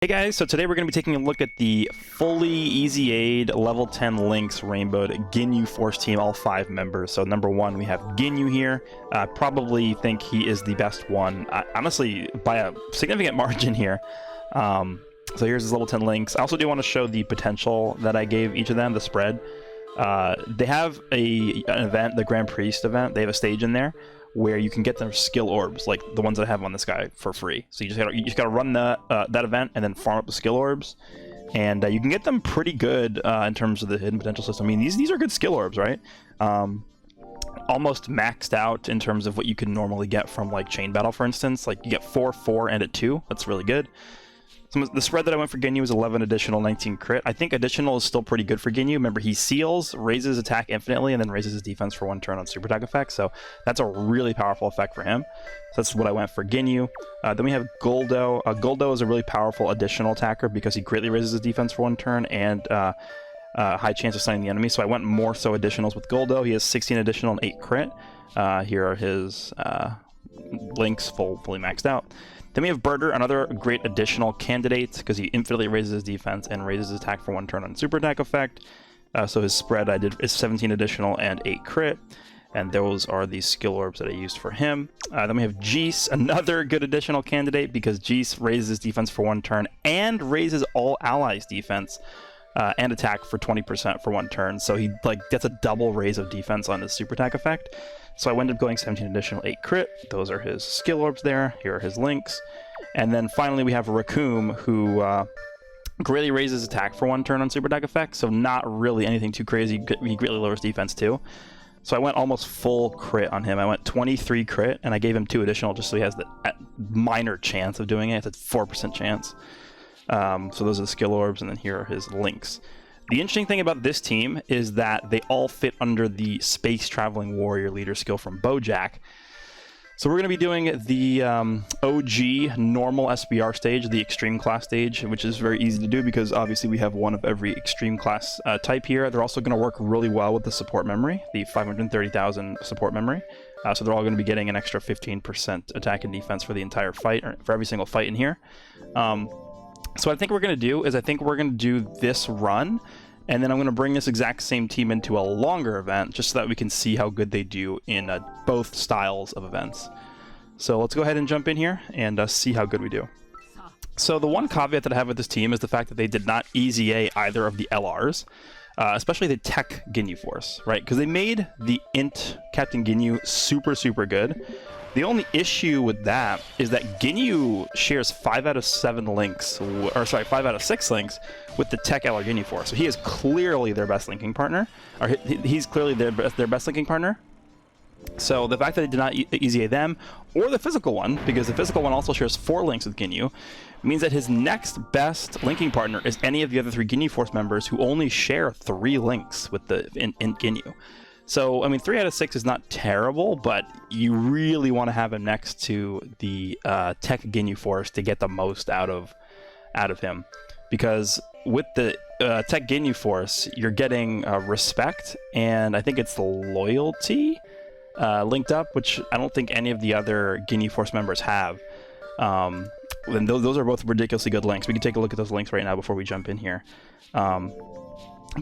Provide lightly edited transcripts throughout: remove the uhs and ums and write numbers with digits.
Hey guys, so today we're going to be taking a look at the fully Easy Aid level 10 Lynx rainbowed Ginyu Force team, all 5 members. So number 1, we have Ginyu here. Probably think he is the best one, honestly, by a significant margin here. So here's his level 10 Lynx. I also do want to show the potential that I gave each of them, the spread. They have an event, the Grand Priest event. They have a stage in there where you can get their skill orbs, like the ones that I have on this guy, for free. So you just gotta run that event and then farm up the skill orbs, and you can get them pretty good in terms of the hidden potential system. I mean, these are good skill orbs, right? Almost maxed out in terms of what you can normally get from like Chain Battle, for instance. Like you get 4, 4, and a 2. That's really good. The spread that I went for Ginyu is 11 additional, 19 crit. I think additional is still pretty good for Ginyu. Remember, he seals, raises attack infinitely, and then raises his defense for 1 turn on super attack effects. So that's a really powerful effect for him. So that's what I went for Ginyu. Then we have Guldo. Guldo is a really powerful additional attacker because he greatly raises his defense for 1 turn and high chance of stunning the enemy. So I went more so additionals with Guldo. He has 16 additional and 8 crit. Here are his links fully maxed out. Then we have Birder, another great additional candidate because he infinitely raises his defense and raises his attack for 1 turn on super attack effect. So his spread I did is 17 additional and 8 crit, and those are the skill orbs that I used for him. Then we have Jeese, another good additional candidate because Jeese raises his defense for 1 turn and raises all allies' defense and attack for 20% for 1 turn. So he gets a double raise of defense on his super attack effect. So I ended up going 17 additional, 8 crit. Those are his skill orbs there. Here are his links. And then finally we have Recoome, who greatly raises attack for 1 turn on super attack effect. So not really anything too crazy. He greatly lowers defense too. So I went almost full crit on him. I went 23 crit, and I gave him 2 additional just so he has the minor chance of doing it. It's a 4% chance. So those are the skill orbs, and then here are his links. The interesting thing about this team is that they all fit under the Space Traveling Warrior Leader skill from Bojack. So we're going to be doing the OG normal SBR stage, the Extreme class stage, which is very easy to do because obviously we have one of every Extreme class type here. They're also going to work really well with the support memory, the 530,000 support memory. So they're all going to be getting an extra 15% attack and defense for the entire fight, or for every single fight in here. So what I think we're going to do is we're going to do this run, and then I'm going to bring this exact same team into a longer event just so that we can see how good they do in both styles of events. So let's go ahead and jump in here and see how good we do. So the one caveat that I have with this team is the fact that they did not Easy A either of the LRs, especially the Tech Ginyu Force, right? Because they made the Int Captain Ginyu super, super good. The only issue with that is that Ginyu shares 5 out of 7 links, or sorry, 5 out of 6 links with the Tech LR Ginyu Force. So he is clearly their best linking partner, or he's clearly their best linking partner. So the fact that they did not Easy A them, or the physical one, because the physical one also shares 4 links with Ginyu, means that his next best linking partner is any of the other 3 Ginyu Force members who only share 3 links with the Int Ginyu. So, I mean, 3 out of 6 is not terrible, but you really want to have him next to the Tech Ginyu Force to get the most out of him. Because with the Tech Ginyu Force, you're getting respect, and I think it's the loyalty linked up, which I don't think any of the other Ginyu Force members have. And those are both ridiculously good links. We can take a look at those links right now before we jump in here.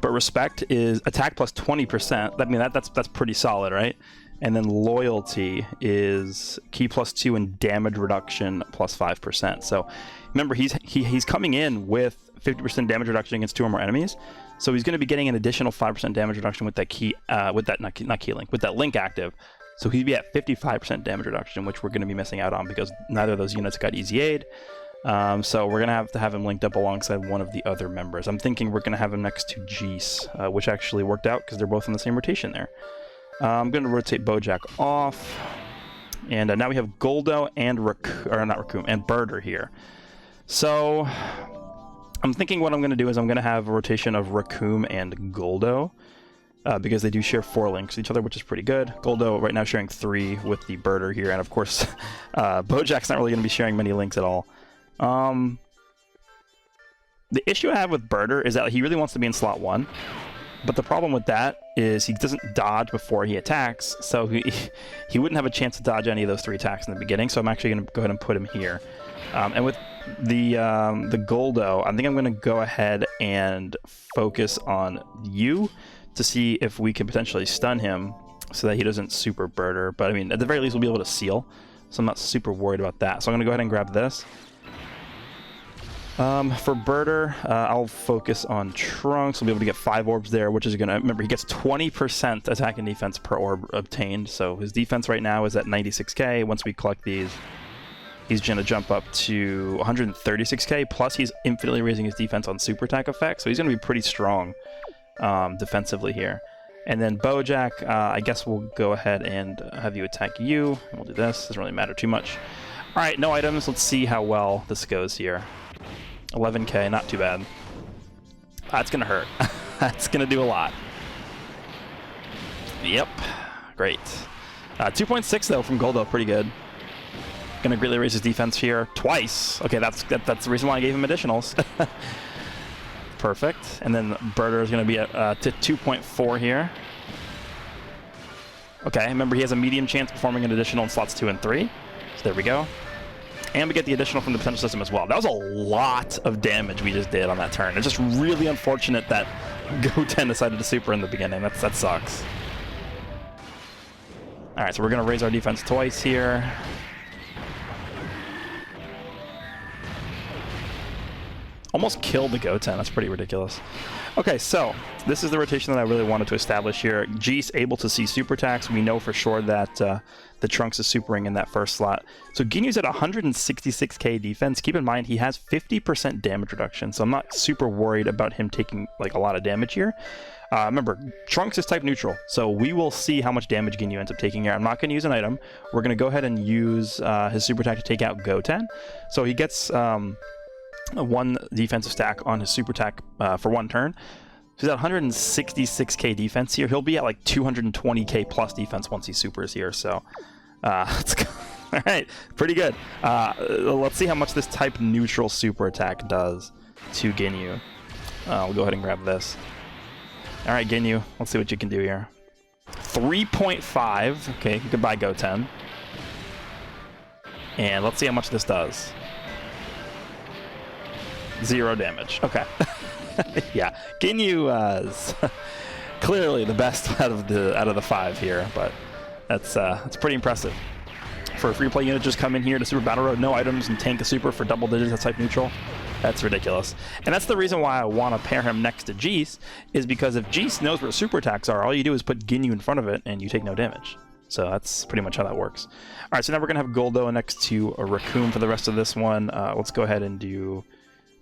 But respect is attack plus 20%. I mean, that's pretty solid, right? And then loyalty is key plus 2 and damage reduction plus 5%. So remember, he's coming in with 50% damage reduction against 2 or more enemies. So he's going to be getting an additional 5% damage reduction with that with that link active. So he'd be at 55% damage reduction, which we're going to be missing out on because neither of those units got Easy Aid. So we're going to have him linked up alongside one of the other members. I'm thinking we're going to have him next to Jeese, which actually worked out because they're both in the same rotation there. I'm going to rotate Bojack off. And now we have Guldo and Recoome and Birder here. So I'm thinking what I'm going to do is I'm going to have a rotation of Recoome and Guldo. Because they do share 4 links with each other, which is pretty good. Guldo right now sharing 3 with the Birder here, and of course, Bojack's not really going to be sharing many links at all. The issue I have with Birder is that he really wants to be in slot 1, but the problem with that is he doesn't dodge before he attacks, so he wouldn't have a chance to dodge any of those 3 attacks in the beginning, so I'm actually going to go ahead and put him here. And with the Goldo, I think I'm going to go ahead and focus on you to see if we can potentially stun him so that he doesn't super birder. But I mean, at the very least, we'll be able to seal. So I'm not super worried about that. So I'm going to go ahead and grab this. For birder, I'll focus on Trunks. We'll be able to get 5 orbs there, which is going to... Remember, he gets 20% attack and defense per orb obtained. So his defense right now is at 96k. Once we collect these, he's going to jump up to 136k. Plus, he's infinitely raising his defense on super attack effect. So he's going to be pretty strong defensively here. And then Bojack, I guess we'll go ahead and have you attack you. We'll do this. Doesn't really matter too much. All right, no items. Let's see how well this goes here. 11k, not too bad. That's going to hurt. That's going to do a lot. Yep. Great. 2.6, though, from Goldo. Pretty good. Going to greatly raise his defense here twice. Okay, that's the reason why I gave him additionals. Perfect. And then Birder is going to be at 2.4 here. Okay, remember he has a medium chance performing an additional in slots 2 and 3. So there we go. And we get the additional from the potential system as well. That was a lot of damage we just did on that turn. It's just really unfortunate that Goten decided to super in the beginning. That sucks. All right, so we're going to raise our defense twice here. Almost killed the Goten. That's pretty ridiculous. Okay, so this is the rotation that I really wanted to establish here. Geese able to see super attacks. We know for sure that the Trunks is supering in that first slot. So Ginyu's at 166k defense. Keep in mind he has 50% damage reduction, so I'm not super worried about him taking like a lot of damage here. Remember, Trunks is type neutral, so we will see how much damage Ginyu ends up taking here. I'm not going to use an item. We're going to go ahead and use his super attack to take out Goten. So he gets... 1 defensive stack on his super attack for 1 turn. So he's at 166k defense here. He'll be at like 220k plus defense once he supers here. So let's go. All right, pretty good. Let's see how much this type neutral super attack does to Ginyu. We'll go ahead and grab this. All right, Ginyu, let's see what you can do here. 3.5. Okay, goodbye Goten. And let's see how much this does. 0 damage. Okay. Yeah, Ginyu is clearly the best out of the 5 here, but that's pretty impressive. For a free play unit, just come in here to Super Battle Road, no items, and tank a super for double digits at type neutral. That's ridiculous. And that's the reason why I want to pair him next to Geese, is because if Geese knows where super attacks are, all you do is put Ginyu in front of it and you take no damage. So that's pretty much how that works. All right, so now we're going to have Goldo next to a Recoome for the rest of this one. Let's go ahead and do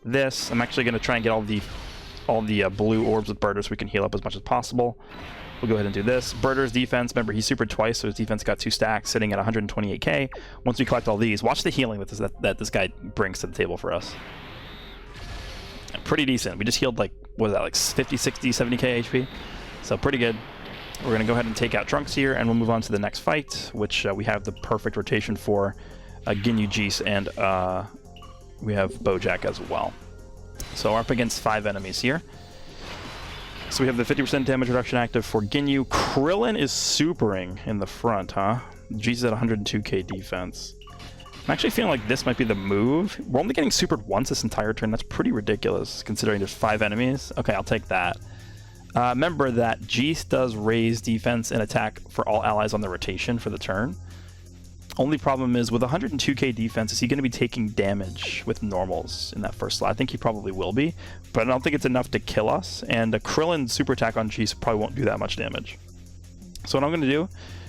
this. I'm actually going to try and get all the blue orbs with Birder so we can heal up as much as possible. We'll go ahead and do this. Birder's defense, remember he supered twice, so his defense got 2 stacks, sitting at 128k. Once we collect all these, watch the healing that this guy brings to the table for us. Pretty decent. We just healed like, what is that, like 50, 60, 70k HP? So pretty good. We're going to go ahead and take out Trunks here, and we'll move on to the next fight, which we have the perfect rotation for Ginyu, Geese, and we have Bojack as well. So we're up against 5 enemies here. So we have the 50% damage reduction active for Ginyu. Krillin is supering in the front, huh? Geese is at 102k defense. I'm actually feeling like this might be the move. We're only getting supered once this entire turn. That's pretty ridiculous, considering there's 5 enemies. Okay, I'll take that. Remember that Geese does raise defense and attack for all allies on the rotation for the turn. Only problem is with 102k defense, is he going to be taking damage with normals in that first slot? I think he probably will be, but I don't think it's enough to kill us, and a Krillin super attack on Geese probably won't do that much damage. So what I'm going to do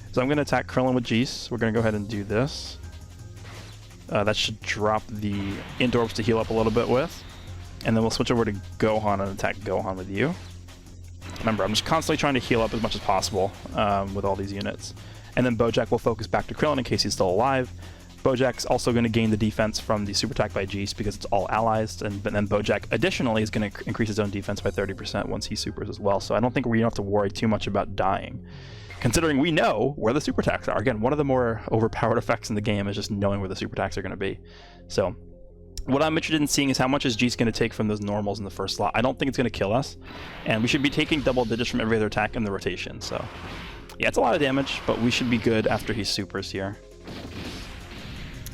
is I'm going to attack Krillin with Geese. We're going to go ahead and do this. That should drop the int orbs to heal up a little bit with, and then we'll switch over to Gohan and attack Gohan with you. Remember, I'm just constantly trying to heal up as much as possible with all these units. And then Bojack will focus back to Krillin in case he's still alive. Bojack's also going to gain the defense from the super attack by Geese because it's all allies, and then Bojack additionally is going to increase his own defense by 30% once he supers as well. So I don't think we don't have to worry too much about dying, considering we know where the super attacks are. Again, one of the more overpowered effects in the game is just knowing where the super attacks are going to be. So what I'm interested in seeing is how much is Geese going to take from those normals in the first slot. I don't think it's going to kill us, and we should be taking double digits from every other attack in the rotation. So yeah, it's a lot of damage, but we should be good after he supers here.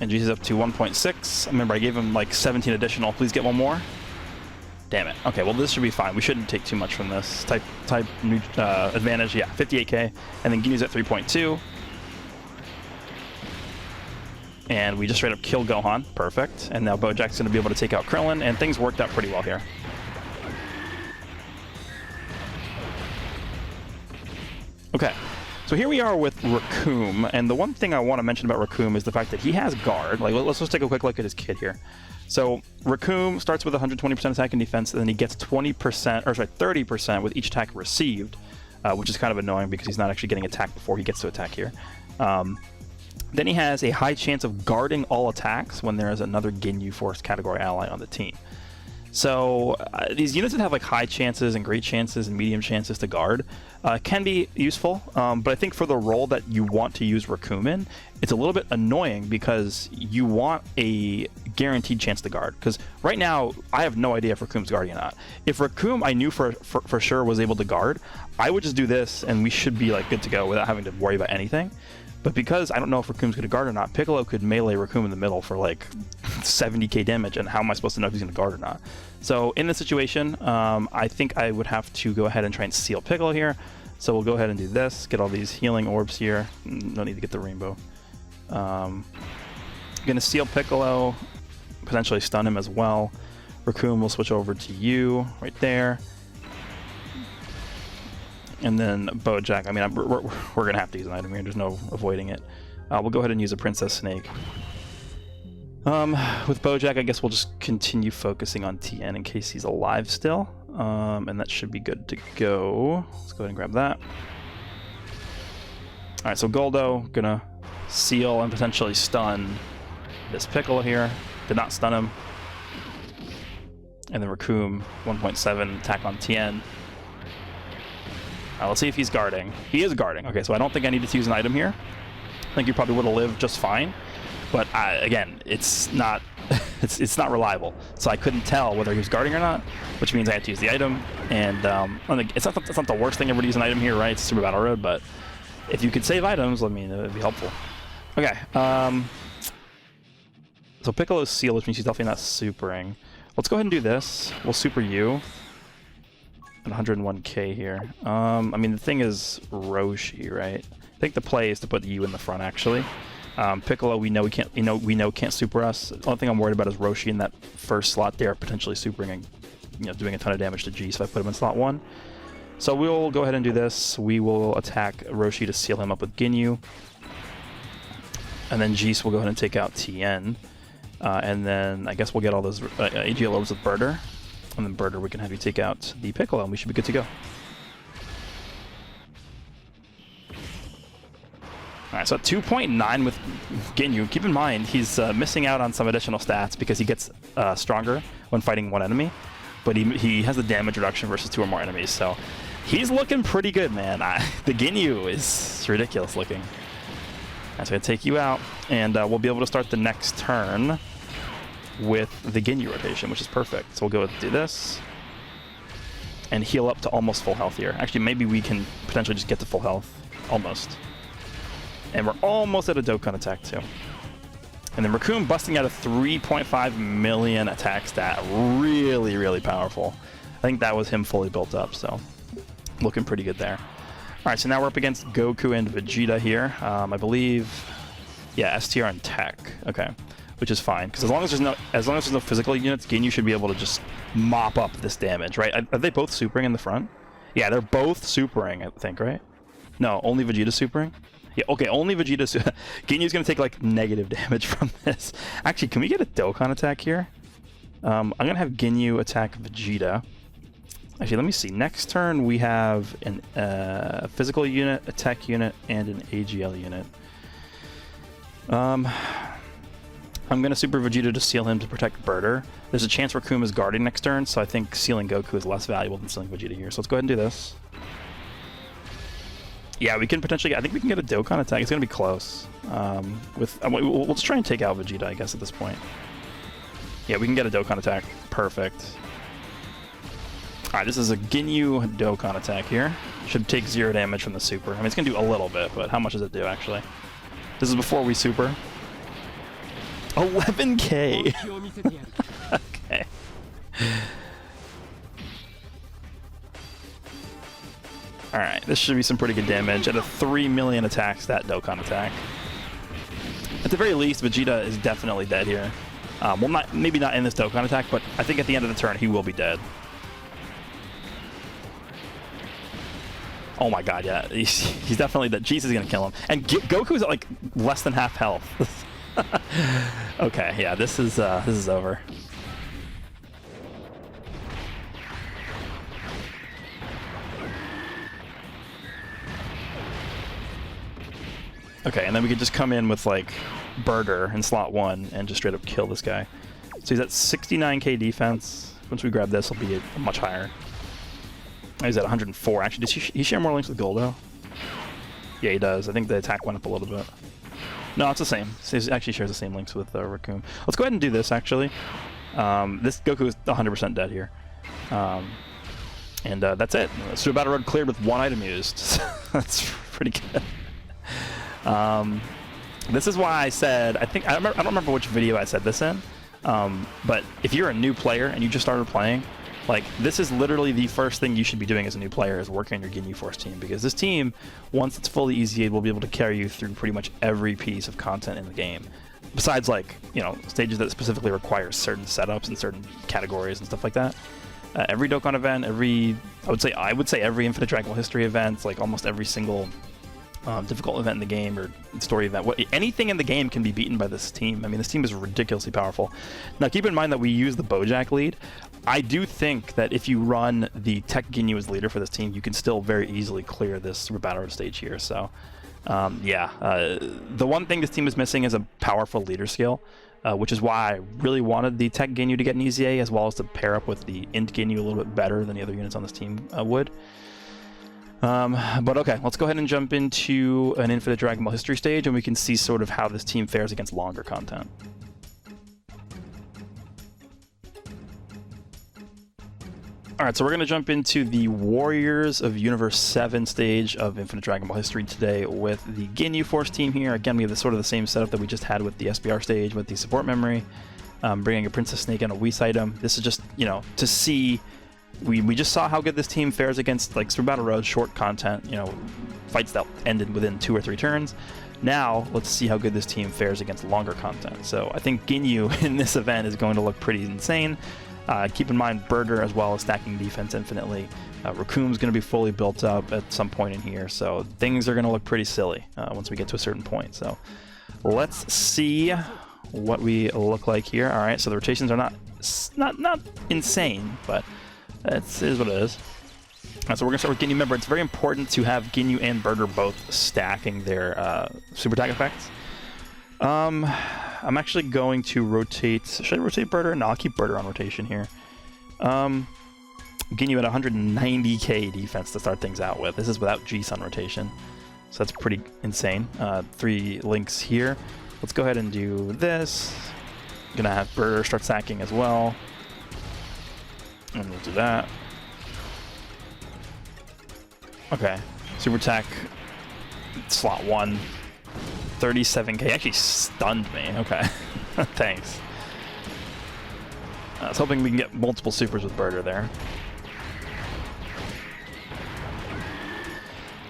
And G's up to 1.6. Remember, I gave him like 17 additional. Please get one more. Damn it. Okay, well, this should be fine. We shouldn't take too much from this. Type advantage, yeah, 58k. And then Ginyu's at 3.2. And we just straight up kill Gohan. Perfect. And now Bojack's going to be able to take out Krillin, and things worked out pretty well here. Okay. So here we are with Recoome, and the one thing I want to mention about Recoome is the fact that he has guard. Like, let's just take a quick look at his kit here. So Recoome starts with 120% attack and defense, and then he gets 20%, or sorry, 30% with each attack received, which is kind of annoying because he's not actually getting attacked before he gets to attack here. Then he has a high chance of guarding all attacks when there is another Ginyu Force category ally on the team. So these units that have like high chances and great chances and medium chances to guard can be useful, but I think for the role that you want to use Recoome in, it's a little bit annoying because you want a guaranteed chance to guard. Because right now, I have no idea if Recoome's guarding or not. If Recoome I knew for sure was able to guard, I would just do this and we should be like good to go without having to worry about anything. But because I don't know if Recoome's going to guard or not, Piccolo could melee Recoome in the middle for like 70k damage, and how am I supposed to know if he's going to guard or not? So in this situation, I think I would have to go ahead and try and seal Piccolo here. So we'll go ahead and do this, get all these healing orbs here. No need to get the rainbow. Going to seal Piccolo, potentially stun him as well. Recoome will switch over to you right there. And then Bojack, I mean, we're going to have to use an item here. There's no avoiding it. We'll go ahead and use a Princess Snake. With Bojack, I guess we'll just continue focusing on TN in case he's alive still. And that should be good to go. Let's go ahead and grab that. Alright, so Goldo, going to seal and potentially stun this Piccolo here. Did not stun him. And then Recoome, 1.7 attack on TN. Let's see if he's guarding. He is guarding. Okay, so I don't think I need to use an item here. I think he probably would have lived just fine. But again, it's not it's not reliable. So I couldn't tell whether he was guarding or not, which means I had to use the item. And it's not the worst thing ever to use an item here, right? It's Super Battle Road, but if you could save items, I mean, it would be helpful. Okay. So Piccolo's sealed, which means he's definitely not supering. Let's go ahead and do this. We'll super you. 101k here. I mean, the thing is Roshi, right? I think the play is to put the U in the front, actually. Piccolo, we know can't super us. The only thing I'm worried about is Roshi in that first slot there, potentially supering and doing a ton of damage to G. So I put him in slot 1. So we'll go ahead and do this. We will attack Roshi to seal him up with Ginyu, and then Geese will go ahead and take out TN, and then I guess we'll get all those AGL orbs with Birder. And then Birder, we can have you take out the Piccolo, and we should be good to go. Alright, so 2.9 with Ginyu. Keep in mind, he's missing out on some additional stats because he gets stronger when fighting one enemy, but he has the damage reduction versus 2 or more enemies, so he's looking pretty good, man. The Ginyu is ridiculous looking. Alright, so I'm going to take you out, and we'll be able to start the next turn with the Ginyu rotation, which is perfect. So we'll go do this and heal up to almost full health here. Actually, maybe we can potentially just get to full health. Almost. And we're almost at a Dokkan attack too. And then Recoome busting out a 3.5 million attack stat. Really, really powerful. I think that was him fully built up, so looking pretty good there. Alright, so now we're up against Goku and Vegeta here. I believe, yeah, STR and Tech. Okay. Which is fine, because as long as there's no physical units, Ginyu should be able to just mop up this damage, right? Are they both supering in the front? Yeah, they're both supering, I think, right? No, only Vegeta's supering? Yeah, okay, only Vegeta's Ginyu's gonna take like negative damage from this. Actually, can we get a Dokkan attack here? I'm gonna have Ginyu attack Vegeta. Actually, let me see. Next turn we have an physical unit, a tech unit, and an AGL unit. I'm going to super Vegeta to seal him to protect Birder. There's a chance Recoome is guarding next turn, so I think sealing Goku is less valuable than sealing Vegeta here. So let's go ahead and do this. Yeah, we can potentially... I think we can get a Dokkan attack. It's going to be close. We'll just try and take out Vegeta, I guess, at this point. Yeah, we can get a Dokkan attack. Perfect. Alright, this is a Ginyu Dokkan attack here. Should take 0 damage from the super. I mean, it's going to do a little bit, but how much does it do, actually? This is before we super. 11K. Okay. Alright, this should be some pretty good damage at a 3 million attack stat Dokkan attack. At the very least, Vegeta is definitely dead here. Well, maybe not in this Dokkan attack, but I think at the end of the turn he will be dead. Oh my god, yeah. He's definitely dead. Jeez is gonna kill him. And Goku's at like less than half health. Okay, yeah, this is over. Okay, and then we could just come in with like Burger in slot 1 and just straight up kill this guy. So he's at 69k defense. Once we grab this, he'll be much higher. He's at 104. Actually, does he share more links with Goldo? Yeah, he does. I think the attack went up a little bit. No, it's the same. He actually shares the same links with Recoome. Let's go ahead and do this, actually. This Goku is 100% dead here. And that's it. So Battle Road cleared with 1 item used. That's pretty good. This is why I said, I don't remember which video I said this in, but if you're a new player and you just started playing, like, this is literally the first thing you should be doing as a new player, is working on your Ginyu Force team, because this team, once it's fully easy, will be able to carry you through pretty much every piece of content in the game. Besides, like, you know, stages that specifically require certain setups and certain categories and stuff like that. Every Dokkan event, I would say every Infinite Dragon Ball History event, like almost every single difficult event in the game or story event, anything in the game can be beaten by this team. I mean, this team is ridiculously powerful. Now, keep in mind that we use the Bojack lead. I do think that if you run the Tech Ginyu as leader for this team, you can still very easily clear this Super Battle Road stage here. So, yeah, the one thing this team is missing is a powerful leader skill, which is why I really wanted the Tech Ginyu to get an easy A, as well as to pair up with the Int Ginyu a little bit better than the other units on this team would. But okay, let's go ahead and jump into an Infinite Dragon Ball History stage, and we can see sort of how this team fares against longer content. Alright, so we're going to jump into the Warriors of Universe 7 stage of Infinite Dragon Ball History today with the Ginyu Force team here. Again, we have sort of the same setup that we just had with the SBR stage with the support memory, bringing a Princess Snake and a Whis item. This is just, you know, to see... We just saw how good this team fares against, like, Super Battle Road short content, you know, fights that ended within 2 or 3 turns. Now, let's see how good this team fares against longer content. So I think Ginyu in this event is going to look pretty insane. Keep in mind Burger as well as stacking defense infinitely. Recoome's going to be fully built up at some point in here, so things are going to look pretty silly once we get to a certain point. So let's see what we look like here. All right, so the rotations are not insane, but it is what it is. So we're going to start with Ginyu. Remember, it's very important to have Ginyu and Burger both stacking their super attack effects. I'm actually going to rotate... Should I rotate Burger? No, I'll keep Burger on rotation here. Ginyu at 190k defense to start things out with. This is without Jeez on rotation, so that's pretty insane. 3 links here. Let's go ahead and do this. Gonna have Burger start sacking as well. And we'll do that. Okay. Super attack slot 1. 37k. Actually stunned me. Okay. Thanks. I was hoping we can get multiple supers with Burger there.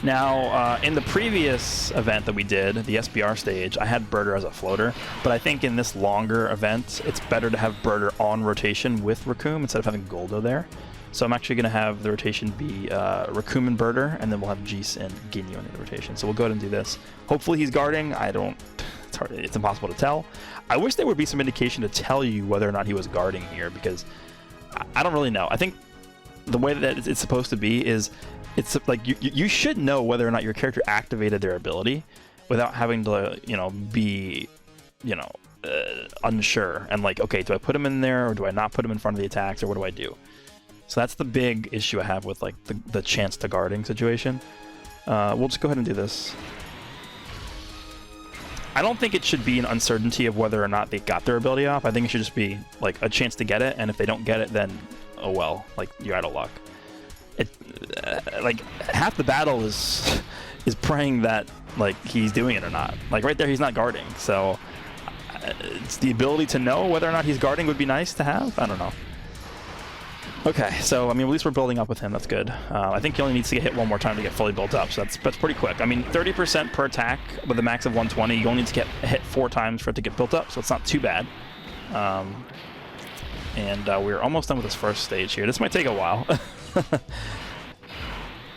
Now, in the previous event that we did, the SBR stage, I had Burger as a floater, but I think in this longer event, it's better to have Burger on rotation with Recoome instead of having Goldo there. So I'm actually going to have the rotation be Recoome and Burger, and then we'll have Jeez and Ginyu in the rotation. So we'll go ahead and do this. Hopefully he's guarding. It's impossible to tell. I wish there would be some indication to tell you whether or not he was guarding here, because I don't really know. I think the way that it's supposed to be is, it's like you should know whether or not your character activated their ability without having to, you know, be, you know, unsure and like, okay, do I put him in there or do I not put him in front of the attacks, or what do I do? So that's the big issue I have with like the chance to guarding situation. We'll just go ahead and do this. I don't think it should be an uncertainty of whether or not they got their ability off. I think it should just be like a chance to get it, and if they don't get it, then oh well, like you're out of luck. Like half the battle is praying that like he's doing it or not. Like right there, he's not guarding. So It's the ability to know whether or not he's guarding would be nice to have. I don't know. Okay, so I mean, at least we're building up with him. That's good. I think he only needs to get hit one more time to get fully built up, so that's pretty quick. I mean, 30% per attack with a max of 120. You only need to get hit 4 times for it to get built up, so it's not too bad. We're almost done with this first stage here. This might take a while.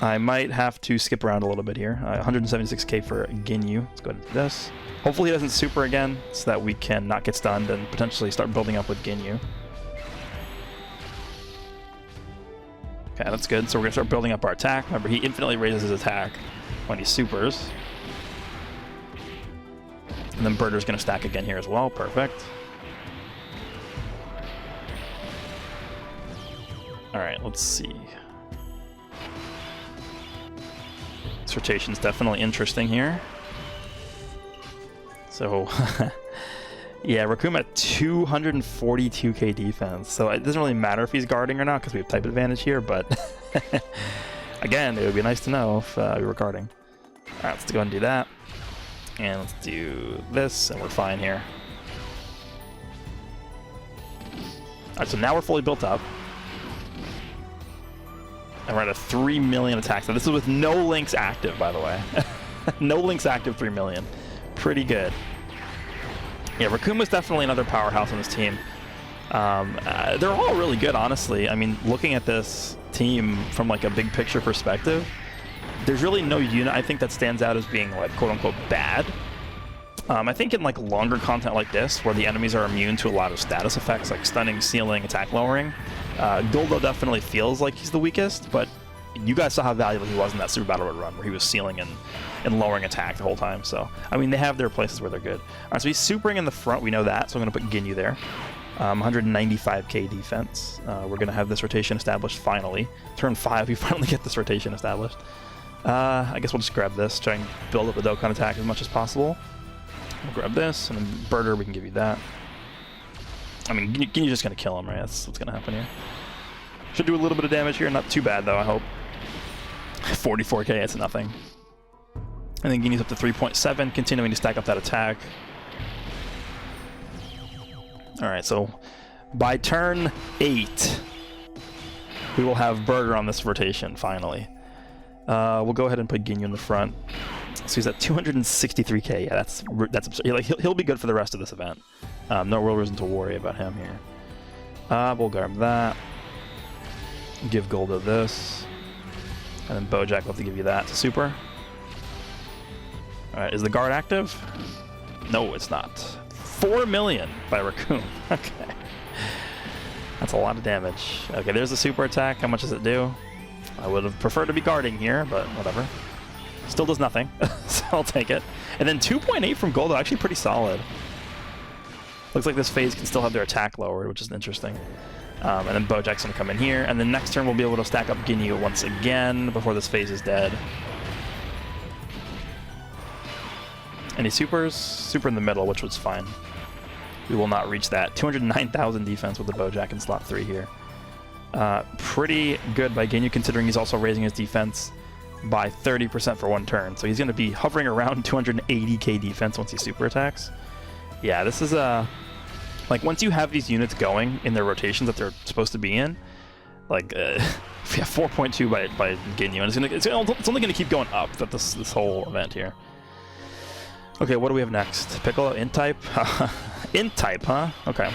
I might have to skip around a little bit here. 176k for Ginyu. Let's go ahead and do this. Hopefully he doesn't super again, so that we can not get stunned and potentially start building up with Ginyu. Okay, that's good. So we're going to start building up our attack. Remember, he infinitely raises his attack when he supers. And then Birder's going to stack again here as well. Perfect. Alright, let's see. This rotation's definitely interesting here. So, yeah, Recoome at 242k defense. So it doesn't really matter if he's guarding or not because we have type advantage here, but again, it would be nice to know if we were guarding. Alright, let's go ahead and do that. And let's do this, and we're fine here. Alright, so now we're fully built up. And we're at a 3 million attack. So this is with no links active, by the way. No links active, 3 million. Pretty good. Yeah, Recoome is definitely another powerhouse on this team. They're all really good, honestly. I mean, looking at this team from like a big picture perspective, there's really no unit I think that stands out as being like quote-unquote bad. I think in like longer content like this, where the enemies are immune to a lot of status effects like stunning, sealing, attack lowering, Guldo definitely feels like he's the weakest, but you guys saw how valuable he was in that Super Battle Road run where he was sealing and lowering attack the whole time. So, I mean, they have their places where they're good. All right, so he's supering in the front, we know that, so I'm going to put Ginyu there. 195k defense. We're going to have this rotation established finally. Turn 5, we finally get this rotation established. I guess we'll just grab this, try and build up the Dokkan attack as much as possible. We'll grab this, and then Birder, we can give you that. I mean, Ginyu's just going to kill him, right? That's what's going to happen here. Should do a little bit of damage here, not too bad though, I hope. 44k, it's nothing. And then Ginyu's up to 3.7, continuing to stack up that attack. Alright, so by turn 8, we will have Birder on this rotation, finally. We'll go ahead and put Ginyu in the front. So he's at 263k. Yeah, that's absurd. Like, he'll be good for the rest of this event. No real reason to worry about him here. We'll grab that. Give Guldo this. And then Bojack will have to give you that to super. Alright, is the guard active? No, it's not. 4 million by Recoome. Okay. That's a lot of damage. Okay, there's the super attack. How much does it do? I would have preferred to be guarding here, but whatever. Still does nothing, so I'll take it. And then 2.8 from Guldo, actually pretty solid. Looks like this phase can still have their attack lowered, which is interesting. And then Bojack's going to come in here, and then next turn we'll be able to stack up Ginyu once again before this phase is dead. Any supers? Super in the middle, which was fine. We will not reach that. 209,000 defense with the Bojack in slot 3 here. Pretty good by Ginyu, considering he's also raising his defense by 30% for 1 turn. So he's going to be hovering around 280k defense once he super attacks. Yeah, this is like, once you have these units going in their rotations that they're supposed to be in, like, yeah, 4.2 by Ginyu, and it's only going to keep going up that this whole event here. Okay, what do we have next? Piccolo, int type? Int type, huh? Okay.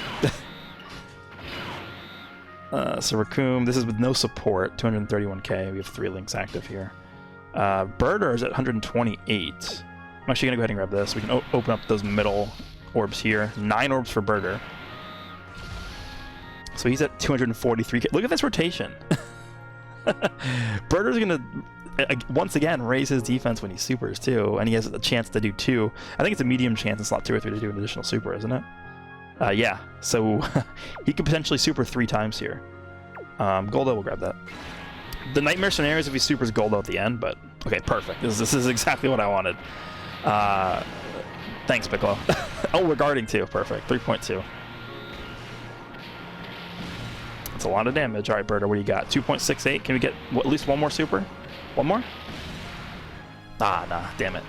So Recoome, this is with no support, 231k. We have 3 links active here. Birder is at 128. I'm actually going to go ahead and grab this. We can open up those middle orbs here. 9 orbs for Birder. So he's at 243k. Look at this rotation. Birder's going to, once again, raise his defense when he supers too, and he has a chance to do 2. I think it's a medium chance in slot 2 or 3 to do an additional super, isn't it? Yeah, so he could potentially super 3 times here. Guldo will grab that. The nightmare scenario is if he supers Guldo at the end, but okay, perfect. This is exactly what I wanted. Thanks, Piccolo. Oh, we're guarding too. Perfect. 3.2. That's a lot of damage. All right, Birder, what do you got? 2.68. Can we get at least 1 more super? 1 more? Ah, nah, damn it.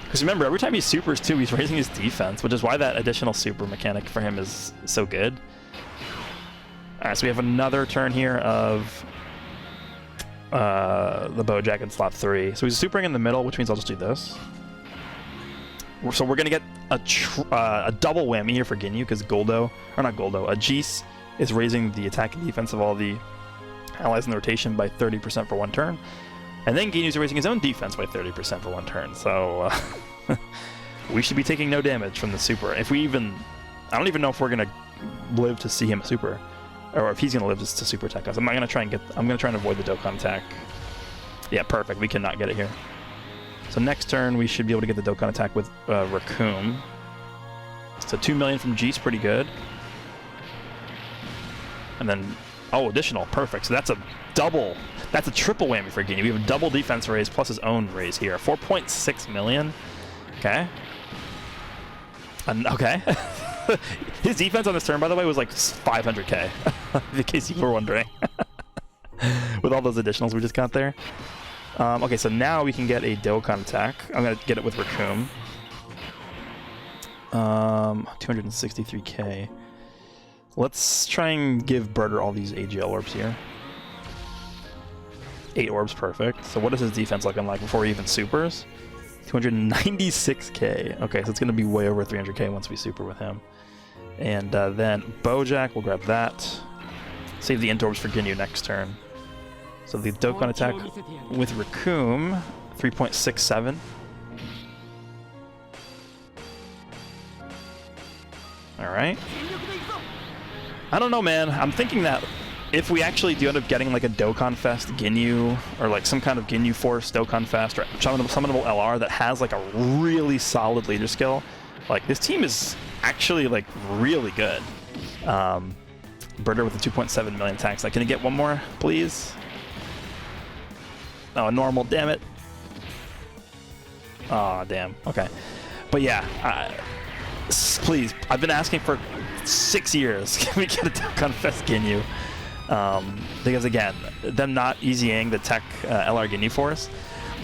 Because remember, every time he supers too, he's raising his defense, which is why that additional super mechanic for him is so good. Alright, so we have another turn here of the Bojack in slot 3. So he's supering in the middle, which means I'll just do this. So we're going to get a double whammy here for Ginyu, because Jis is raising the attack and defense of all the allies in the rotation by 30% for one turn. And then Ginyu's raising his own defense by 30% for one turn. So we should be taking no damage from the super. If we even... I don't even know if we're going to live to see him super. Or if he's going to live to super attack us. I'm going to try and avoid the Dokkan attack. Yeah, perfect. We cannot get it here. So next turn, we should be able to get the Dokkan attack with Recoome. So 2 million from Jis, pretty good. And then, oh, additional, perfect. So that's a double, that's a triple whammy for Ginyu. We have a double defense raise plus his own raise here. 4.6 million. Okay. Okay. His defense on this turn, by the way, was like 500k, in case you were wondering. With all those additionals we just got there. Okay, so now we can get a Dokkan attack. I'm going to get it with Recoome. 263k. Let's try and give Birder all these AGL orbs here. 8 orbs, perfect. So what is his defense looking like before he even supers? 296k. Okay, so it's going to be way over 300k once we super with him. And then Bojack, we'll grab that. Save the int orbs for Ginyu next turn. So the Dokkan attack with Recoome, 3.67. Alright. I don't know, man. I'm thinking that if we actually do end up getting like a Dokkan Fest Ginyu, or like some kind of Ginyu Force Dokkan Fest, or summonable LR that has like a really solid leader skill, like this team is actually like really good. Birder with the 2.7 million attacks. Like, can I get one more, please? Oh, normal, damn it. Aw, damn. Okay. But yeah, please, I've been asking for 6 years. Can we get a Dokkan Fest Ginyu? Because again, them not easying the tech LR Ginyu Force,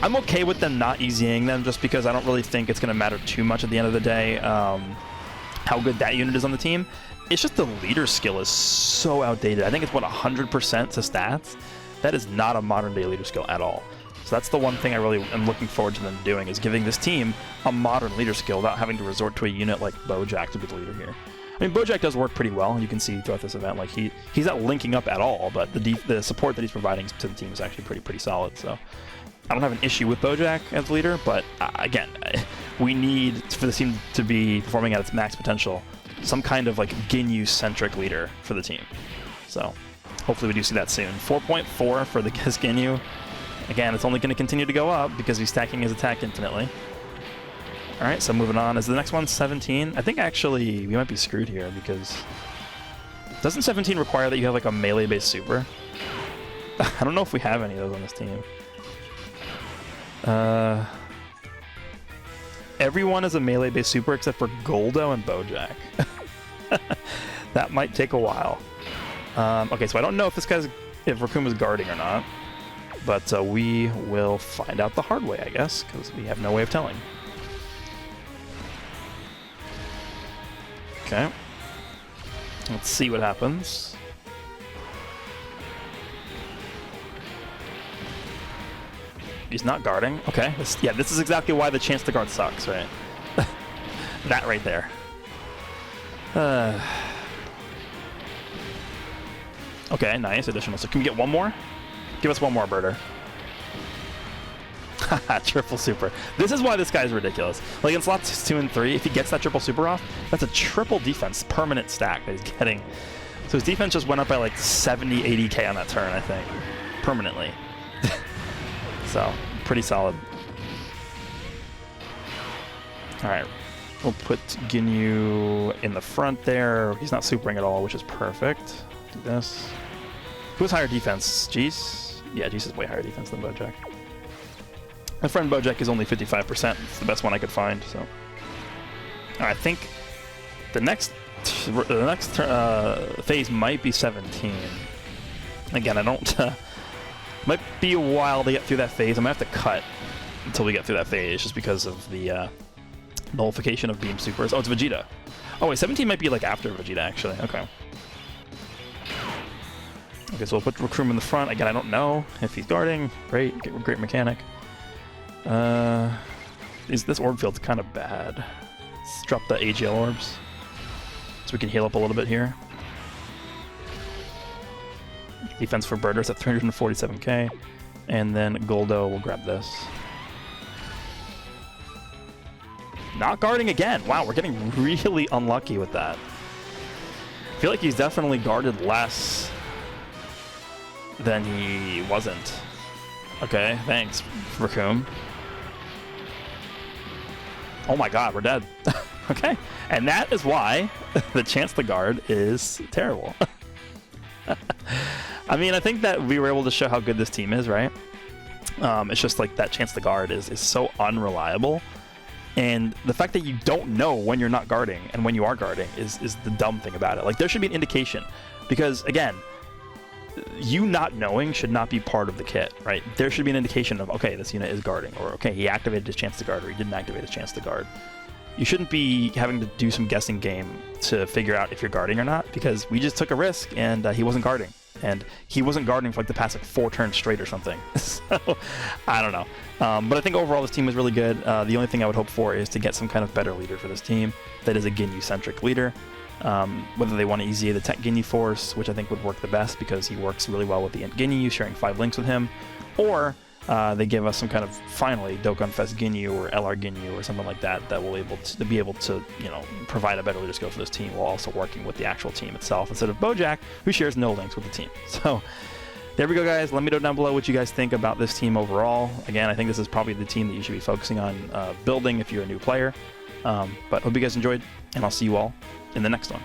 I'm okay with them not easying them just because I don't really think it's going to matter too much at the end of the day how good that unit is on the team. It's just the leader skill is so outdated. I think it's, what, 100% to stats? That is not a modern-day leader skill at all. So that's the one thing I really am looking forward to them doing, is giving this team a modern leader skill without having to resort to a unit like Bojack to be the leader here. I mean, Bojack does work pretty well. You can see throughout this event, like he's not linking up at all, but the support that he's providing to the team is actually pretty solid. So I don't have an issue with Bojack as leader, but again, we need for the team to be performing at its max potential some kind of like Ginyu-centric leader for the team. So hopefully we do see that soon. 4.4 for the Ginyu. Again, it's only going to continue to go up because he's stacking his attack infinitely. Alright, so moving on. Is the next one 17? I think actually we might be screwed here because... Doesn't 17 require that you have like a melee-based super? I don't know if we have any of those on this team. Everyone is a melee-based super except for Goldo and Bojack. That might take a while. Okay, so I don't know if if Recoome is guarding or not, but we will find out the hard way, I guess, because we have no way of telling. Okay. Let's see what happens. He's not guarding. Okay. This is exactly why the chance to guard sucks, right? That right there. Okay, nice. Additional. So can we get one more? Give us one more, Birder. Haha, triple super. This is why this guy's ridiculous. Like in slots 2 and 3, if he gets that triple super off, that's a triple defense permanent stack that he's getting. So his defense just went up by like 70, 80k on that turn, I think. Permanently. So, pretty solid. Alright. We'll put Ginyu in the front there. He's not supering at all, which is perfect. Do this. Who has higher defense? Jis? Yeah, Jis has way higher defense than Bojack. My friend Bojack is only 55%. It's the best one I could find, so... I think the next phase might be 17. Again, I don't... might be a while to get through that phase. I'm going to have to cut until we get through that phase, just because of the nullification of beam supers. Oh, it's Vegeta. Oh wait, 17 might be like after Vegeta actually. Okay. Okay, so we'll put Recoome in the front. Again, I don't know if he's guarding. Great mechanic. This orb field's kind of bad. Let's drop the AGL orbs so we can heal up a little bit here. Defense for Birders at 347k, and then Goldo will grab this. Not guarding again. Wow, we're getting really unlucky with that. I feel like he's definitely guarded less than he wasn't. Okay, thanks, Recoome. Oh my god, we're dead. Okay, and that is why the chance to guard is terrible. I mean, I think that we were able to show how good this team is, right? It's just like that chance to guard is so unreliable. And the fact that you don't know when you're not guarding and when you are guarding is the dumb thing about it. Like, there should be an indication. Because, again, you not knowing should not be part of the kit, right? There should be an indication of, okay, this unit is guarding, or okay, he activated his chance to guard, or he didn't activate his chance to guard. You shouldn't be having to do some guessing game to figure out if you're guarding or not, because we just took a risk and he wasn't guarding. And he wasn't guarding for like the past like 4 turns straight or something. So, I don't know. But I think overall this team is really good. The only thing I would hope for is to get some kind of better leader for this team that is a Ginyu-centric leader. Whether they want to EZA the Tech Ginyu Force, which I think would work the best because he works really well with the Ginyu, sharing 5 links with him, or they give us some kind of, finally, Dokkan Fest Ginyu or LR Ginyu or something like that that will be able to, you know, provide a better leader skill for this team while also working with the actual team itself instead of Bojack, who shares no links with the team. So there we go, guys. Let me know down below what you guys think about this team overall. Again, I think this is probably the team that you should be focusing on building if you're a new player. But hope you guys enjoyed, and I'll see you all in the next one.